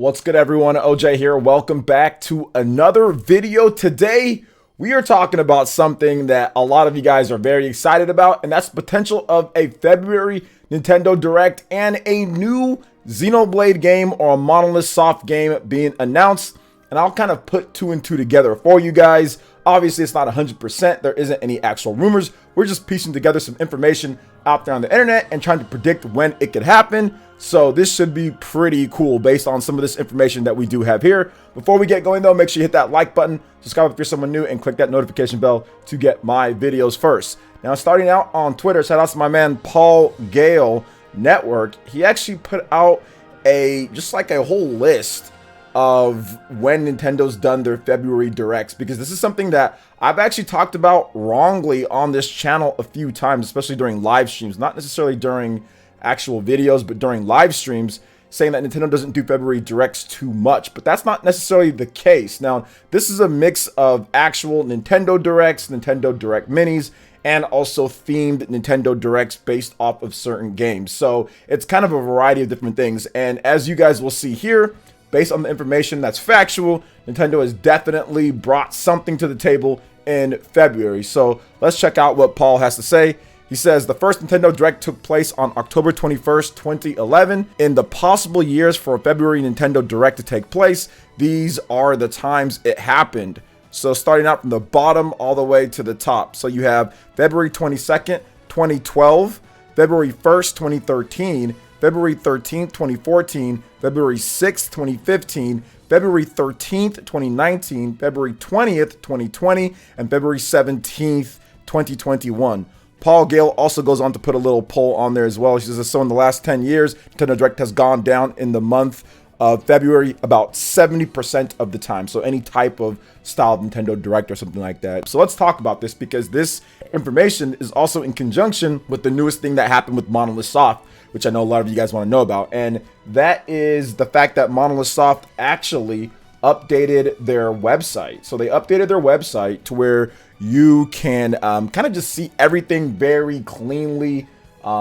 What's good, everyone? OJ here. Welcome back to another video. Today, we are talking about something that a lot of you guys are very excited about, and that's the potential of a February Nintendo Direct and a new Xenoblade game or a Monolith Soft game being announced. And I'll kind of put two and two together for you guys. Obviously, it's not 100%. There isn't any actual rumors. We're just piecing together some information out there on the internet and trying to predict when it could happen. So this should be pretty cool based on some of this information that we do have here. Before we get going though, make sure you hit that like button, subscribe if you're someone new, and click that notification bell to get my videos first. Now, starting out on Twitter, shout out to my man Paul Gale Network. He actually put out just like a whole list of when Nintendo's done their February Directs, because this is something that I've actually talked about wrongly on this channel a few times, especially during live streams, not necessarily during actual videos, but during live streams, saying that Nintendo doesn't do February Directs too much, but that's not necessarily the case. Now, this is a mix of actual Nintendo Directs, Nintendo Direct Minis, and also themed Nintendo Directs based off of certain games. So it's kind of a variety of different things, and as you guys will see here, based on the information that's factual, Nintendo has definitely brought something to the table in February. So let's check out what Paul has to say. He says, the first Nintendo Direct took place on October 21st, 2011. In the possible years for a February Nintendo Direct to take place, these are the times it happened. So starting out from the bottom all the way to the top. So you have February 22nd, 2012, February 1st, 2013, February 13th, 2014, February 6th, 2015, February 13th, 2019, February 20th, 2020, and February 17th, 2021. Paul Gale also goes on to put a little poll on there as well. He says, so in the last 10 years, Nintendo Direct has gone down in the month of February about 70% of the time. So any type of style of Nintendo Direct or something like that. So let's talk about this, because this information is also in conjunction with the newest thing that happened with Monolith Soft, which I know a lot of you guys want to know about. And that is the fact that Monolith Soft actually updated their website. So they updated their website to where you can kind of just see everything very cleanly,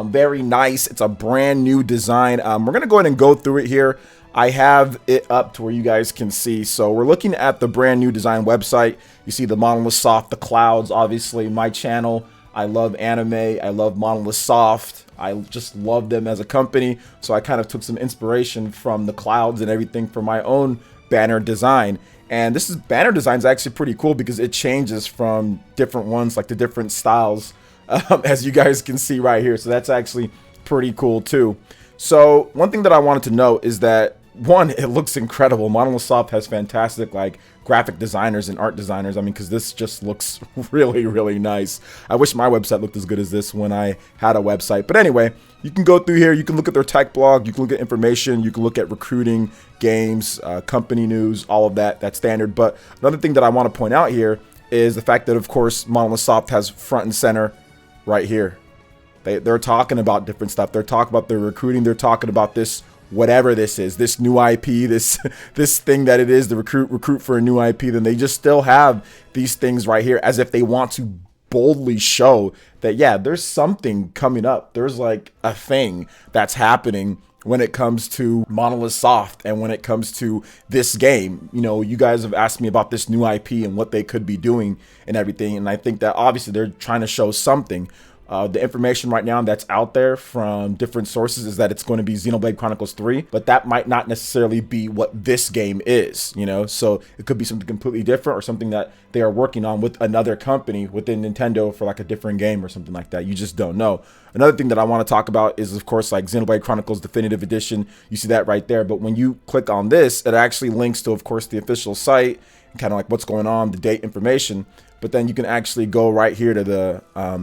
very nice. It's a brand new design. We're going to go ahead and go through it here. I have it up to where you guys can see. So we're looking at the brand new design website. You see the Monolith Soft, the clouds, obviously my channel. I love anime. I love Monolith Soft. I just love them as a company. So I kind of took some inspiration from the clouds and everything for my own banner design. And this banner design is actually pretty cool because it changes from different ones, like the different styles, as you guys can see right here. So that's actually pretty cool too. So one thing that I wanted to note is that, one, it looks incredible. Monolith Soft has fantastic like graphic designers and art designers. I mean, because this just looks really, really nice. I wish my website looked as good as this when I had a website. But anyway, you can go through here. You can look at their tech blog. You can look at information. You can look at recruiting, games, company news, all of that. That's standard. But another thing that I want to point out here is the fact that, of course, Monolith Soft has front and center right here. They're talking about different stuff. They're talking about their recruiting. They're talking about this, whatever this is, this new IP, this thing that it is, the recruit for a new IP. Then they just still have these things right here as if they want to boldly show that, yeah, there's something coming up. There's like a thing that's happening when it comes to Monolith Soft and when it comes to this game. You know, you guys have asked me about this new IP and what they could be doing and everything. And I think that obviously they're trying to show something. The information right now that's out there from different sources is that it's going to be Xenoblade Chronicles 3, but that might not necessarily be what this game is, you know? So it could be something completely different or something that they are working on with another company within Nintendo for like a different game or something like that. You just don't know. Another thing that I want to talk about is, of course, like Xenoblade Chronicles Definitive Edition. You see that right there. But when you click on this, it actually links to, of course, the official site, kind of like what's going on, the date information. But then you can actually go right here to the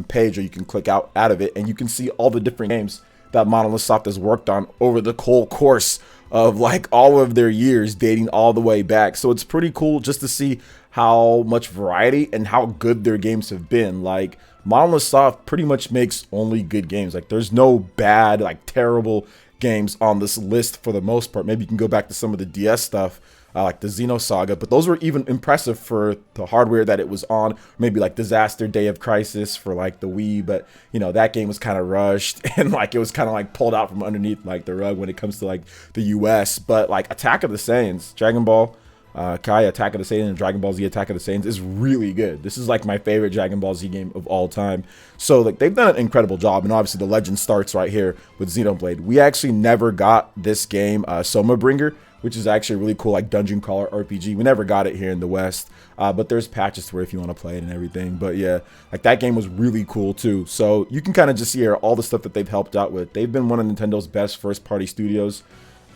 page, or you can click out of it, and you can see all the different games that Monolith Soft has worked on over the whole course of like all of their years, dating all the way back. So it's pretty cool just to see how much variety and how good their games have been. Like Monolith Soft pretty much makes only good games. Like there's no bad, like terrible games on this list for the most part. Maybe you can go back to some of the DS stuff, like the Xeno Saga, but those were even impressive for the hardware that it was on. Maybe like Disaster Day of Crisis for like the Wii, but you know, that game was kind of rushed and like it was kind of like pulled out from underneath like the rug when it comes to like the US. But like Attack of the Saiyans, Dragon Ball Kai Attack of the Saiyans and Dragon Ball Z Attack of the Saiyans is really good. This is like my favorite Dragon Ball Z game of all time. So like they've done an incredible job, and obviously the legend starts right here with Xenoblade. We actually never got this game, Soma Bringer, which is actually a really cool like dungeon crawler RPG. We never got it here in the West, but there's patches to where if you want to play it and everything. But yeah, like that game was really cool too. So you can kind of just see here all the stuff that they've helped out with. They've been one of Nintendo's best first-party studios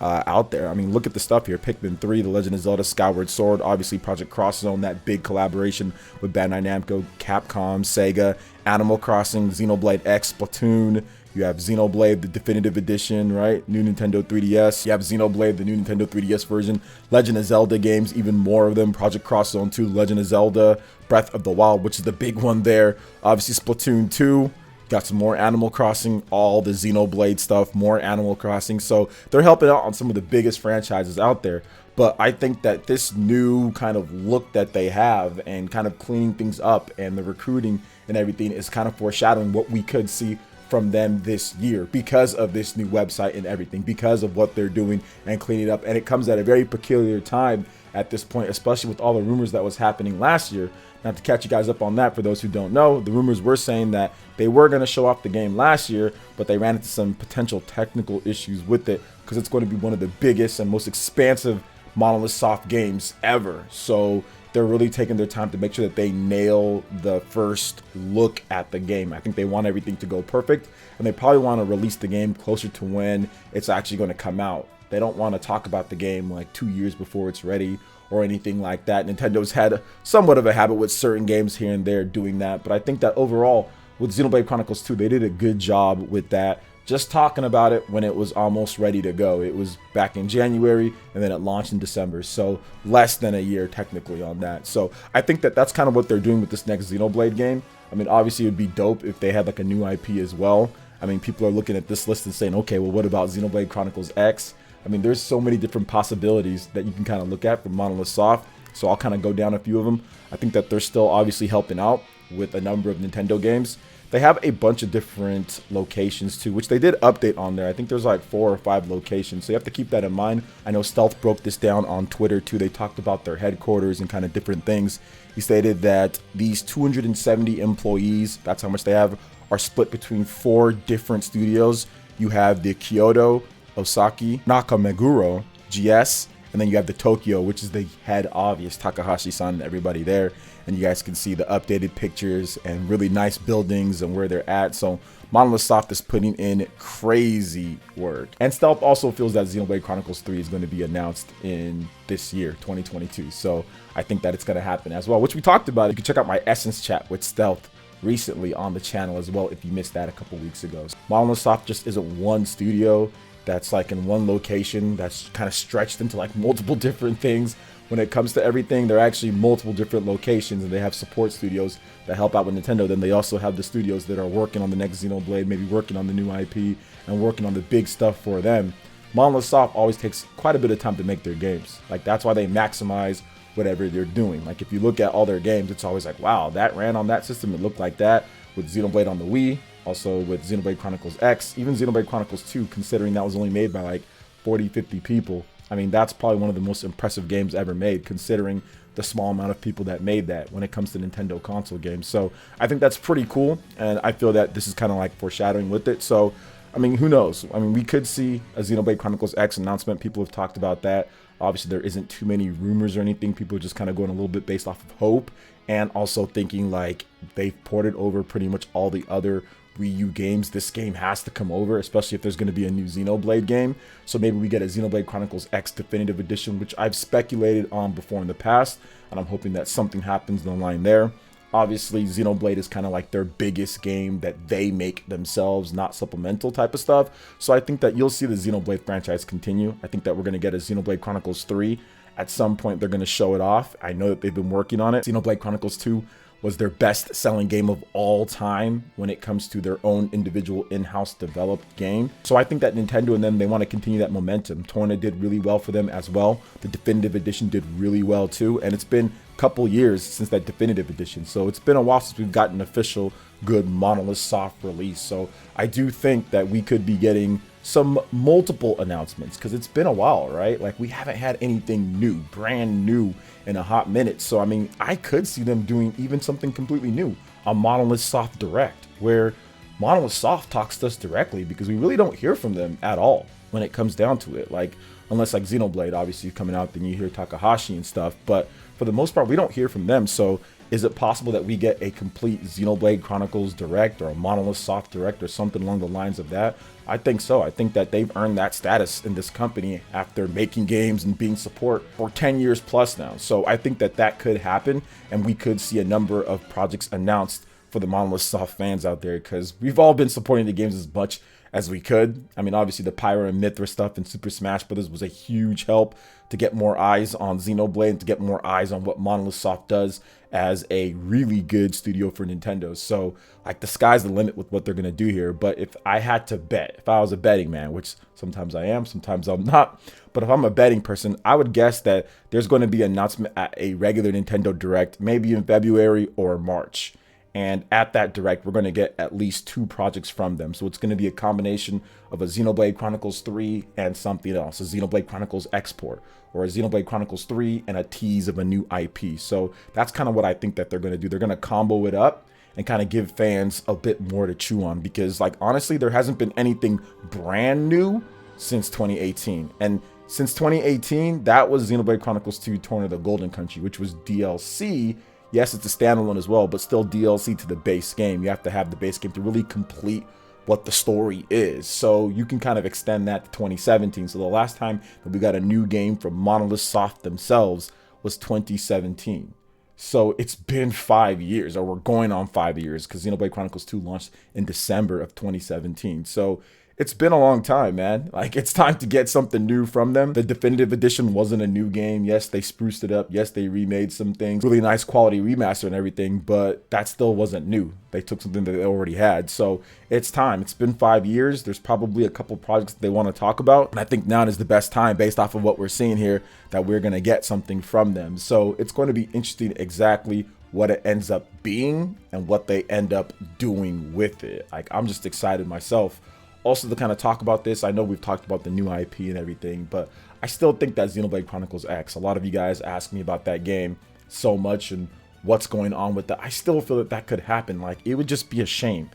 out there. I mean, look at the stuff here. Pikmin 3, The Legend of Zelda Skyward Sword, obviously Project Cross Zone, that big collaboration with Bandai Namco, Capcom, Sega, Animal Crossing, Xenoblade X, Splatoon. You have Xenoblade, the definitive edition, right? New Nintendo 3DS. You have Xenoblade, the new Nintendo 3DS version. Legend of Zelda games, even more of them. Project Cross Zone 2, Legend of Zelda, Breath of the Wild, which is the big one there. Obviously Splatoon 2. Got some more Animal Crossing, all the Xenoblade stuff, more Animal Crossing. So they're helping out on some of the biggest franchises out there. But I think that this new kind of look that they have and kind of cleaning things up and the recruiting and everything is kind of foreshadowing what we could see from them this year because of this new website and everything, because of what they're doing and cleaning up. And it comes at a very peculiar time at this point, especially with all the rumors that was happening last year. Not to catch you guys up on that, for those who don't know, the rumors were saying that they were going to show off the game last year, but they ran into some potential technical issues with it because it's going to be one of the biggest and most expansive Monolith Soft games ever. So they're really taking their time to make sure that they nail the first look at the game. I think they want everything to go perfect, and they probably want to release the game closer to when it's actually going to come out. They don't want to talk about the game like 2 years before it's ready or anything like that. Nintendo's had somewhat of a habit with certain games here and there doing that, but I think that overall with Xenoblade Chronicles 2, they did a good job with that. Just talking about it when it was almost ready to go. It was back in January and then it launched in December, so less than a year technically on that. So I think that that's kind of what they're doing with this next Xenoblade game. I mean, obviously it would be dope if they had like a new IP as well. I mean, people are looking at this list and saying, okay, well, what about Xenoblade Chronicles X? I mean, there's so many different possibilities that you can kind of look at from Monolith Soft. So I'll kind of go down a few of them. I think that they're still obviously helping out with a number of Nintendo games. They have a bunch of different locations too, which they did update on there. I think there's like 4 or 5 locations. So you have to keep that in mind. I know Stealth broke this down on Twitter too. They talked about their headquarters and kind of different things. He stated that these 270 employees, that's how much they have, are split between 4 different studios. You have the Kyoto, Osaki, Nakameguro, GS, and then you have the Tokyo, which is the head obvious, Takahashi-san and everybody there. And you guys can see the updated pictures and really nice buildings and where they're at. So Monolith Soft is putting in crazy work. And Stealth also feels that Xenoblade Chronicles 3 is going to be announced in this year, 2022. So I think that it's going to happen as well, which we talked about. You can check out my Essence chat with Stealth recently on the channel as well if you missed that a couple weeks ago. Monolith Soft just isn't one studio that's like in one location that's kind of stretched into like multiple different things. When it comes to everything, they're actually multiple different locations, and they have support studios that help out with Nintendo. Then they also have the studios that are working on the next Xenoblade, maybe working on the new IP and working on the big stuff for them. Monolith Soft always takes quite a bit of time to make their games. Like, that's why they maximize whatever they're doing. Like, if you look at all their games, it's always like, wow, that ran on that system, it looked like that. With Xenoblade on the Wii, also with Xenoblade Chronicles X, even Xenoblade Chronicles 2, considering that was only made by like 40-50 people. I mean, that's probably one of the most impressive games ever made, considering the small amount of people that made that when it comes to Nintendo console games. So I think that's pretty cool, and I feel that this is kind of like foreshadowing with it. So, I mean, who knows? I mean, we could see a Xenoblade Chronicles X announcement. People have talked about that. Obviously, there isn't too many rumors or anything. People are just kind of going a little bit based off of hope, and also thinking like they've ported over pretty much all the other Wii U games. This game has to come over, especially if there's going to be a new Xenoblade game. So maybe we get a Xenoblade Chronicles X Definitive Edition, which I've speculated on before in the past, and I'm hoping that something happens in the line there. Obviously, Xenoblade is kind of like their biggest game that they make themselves, not supplemental type of stuff. So I think that you'll see the Xenoblade franchise continue. I think that we're going to get a Xenoblade Chronicles 3. At some point, they're going to show it off. I know that they've been working on it. Xenoblade Chronicles 2 was their best selling game of all time when it comes to their own individual in-house developed game. So I think that Nintendo and them, they want to continue that momentum. Torna did really well for them as well. The Definitive Edition did really well too. And it's been a couple years since that Definitive Edition. So it's been a while since we've gotten an official good Monolith Soft release. So I do think that we could be getting some multiple announcements because it's been a while, right? Like we haven't had anything new, brand new in a hot minute. So I mean, I could see them doing even something completely new, a Monolith Soft Direct, where Monolith Soft talks to us directly, because we really don't hear from them at all when it comes down to it. Like, unless like Xenoblade obviously coming out, then you hear Takahashi and stuff, but for the most part we don't hear from them. So is it possible that we get a complete Xenoblade Chronicles Direct or a Monolith Soft Direct or something along the lines of that? I think so. I think that they've earned that status in this company after making games and being support for 10 years plus now. So I think that that could happen, and we could see a number of projects announced for the Monolith Soft fans out there, because we've all been supporting the games as much as we could. I mean, obviously the Pyra and Mythra stuff in Super Smash Bros. Was a huge help to get more eyes on Xenoblade and to get more eyes on what Monolith Soft does as a really good studio for Nintendo. So like the sky's the limit with what they're gonna do here. But if I had to bet, if I was a betting man, which sometimes I am, sometimes I'm not, but if I'm a betting person, I would guess that there's going to be an announcement at a regular Nintendo Direct, maybe in February or March. And at that Direct, we're going to get at least 2 projects from them. So it's going to be a combination of a Xenoblade Chronicles 3 and something else, a Xenoblade Chronicles Export, or a Xenoblade Chronicles 3 and a tease of a new IP. So that's kind of what I think that they're going to do. They're going to combo it up and kind of give fans a bit more to chew on, because like honestly, there hasn't been anything brand new since 2018. And since 2018, that was Xenoblade Chronicles 2 Torna the Golden Country, which was DLC. Yes, it's a standalone as well, but still DLC to the base game. You have to have the base game to really complete what the story is. So you can kind of extend that to 2017. So the last time that we got a new game from Monolith Soft themselves was 2017. So it's been 5 years, or we're going on 5 years, because Xenoblade Chronicles 2 launched in December of 2017. So it's been a long time, man. Like, it's time to get something new from them. The Definitive Edition wasn't a new game. Yes, they spruced it up. Yes, they remade some things. Really nice quality remaster and everything, but that still wasn't new. They took something that they already had. So it's time. It's been 5 years. There's probably a couple projects that they want to talk about. And I think now is the best time, based off of what we're seeing here, that we're going to get something from them. So it's going to be interesting exactly what it ends up being and what they end up doing with it. Like, I'm just excited myself. Also, to kind of talk about this, I know we've talked about the new IP and everything, but I still think that Xenoblade Chronicles X, a lot of you guys ask me about that game so much and what's going on with that. I still feel that that could happen. Like, it would just be a shame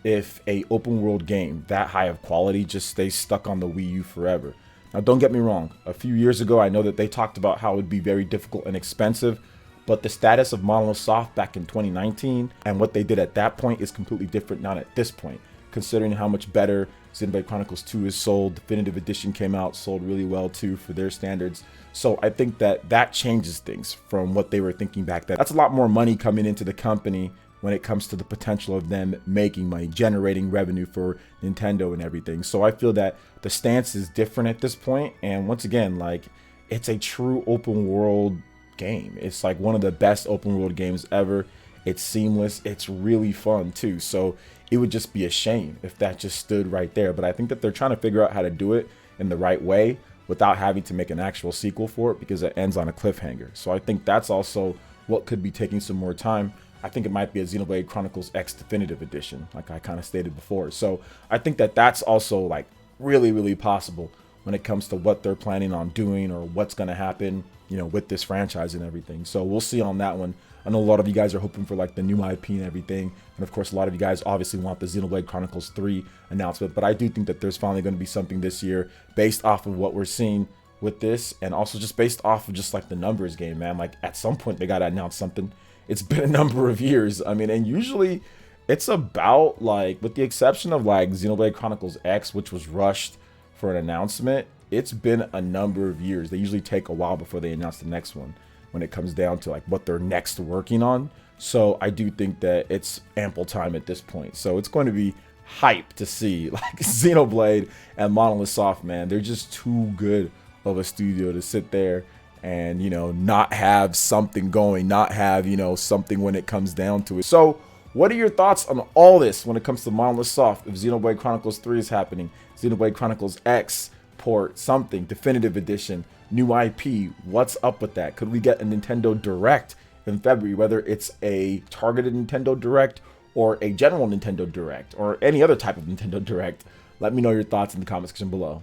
if a open world game that high of quality just stays stuck on the Wii U forever. Now, don't get me wrong. A few years ago, I know that they talked about how it would be very difficult and expensive, but the status of Monolith Soft back in 2019 and what they did at that point is completely different now at this point, considering how much better Xenoblade Chronicles 2 is sold. Definitive Edition came out, sold really well too for their standards. So I think that that changes things from what they were thinking back then. That's a lot more money coming into the company when it comes to the potential of them making money, generating revenue for Nintendo and everything. So I feel that the stance is different at this point. And once again, like, it's a true open world game. It's like one of the best open world games ever. It's seamless. It's really fun too. So it would just be a shame if that just stood right there. But I think that they're trying to figure out how to do it in the right way without having to make an actual sequel for it, because it ends on a cliffhanger. So I think that's also what could be taking some more time. I think it might be a Xenoblade Chronicles X Definitive Edition, like I kind of stated before. So I think that that's also like really, really possible when it comes to what they're planning on doing or what's going to happen, you know, with this franchise and everything. So we'll see on that one. I know a lot of you guys are hoping for like the new IP and everything. And of course, a lot of you guys obviously want the Xenoblade Chronicles 3 announcement, but I do think that there's finally going to be something this year based off of what we're seeing with this, and also just based off of just like the numbers game, man. Like, at some point they got to announce something. It's been a number of years. I mean, and usually it's about, like, with the exception of like Xenoblade Chronicles X, which was rushed for an announcement, it's been a number of years. They usually take a while before they announce the next one when it comes down to like what they're next working on. So I do think that it's ample time at this point. So it's going to be hype to see like Xenoblade and Monolith Soft, man. They're just too good of a studio to sit there and, you know, not have something going, not have, you know, something when it comes down to it. So what are your thoughts on all this when it comes to Monolith Soft? If Xenoblade Chronicles 3 is happening, Xenoblade Chronicles X port, something, definitive edition, new IP, what's up with that? Could we get a Nintendo Direct in February, whether it's a targeted Nintendo Direct or a general Nintendo Direct or any other type of Nintendo Direct? Let me know your thoughts in the comment section below.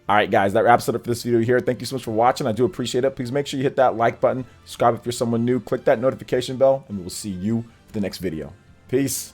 All right, guys, that wraps it up for this video here. Thank you so much for watching. I do appreciate it. Please make sure you hit that like button, subscribe if you're someone new, click that notification bell, and we will see you in the next video. Peace.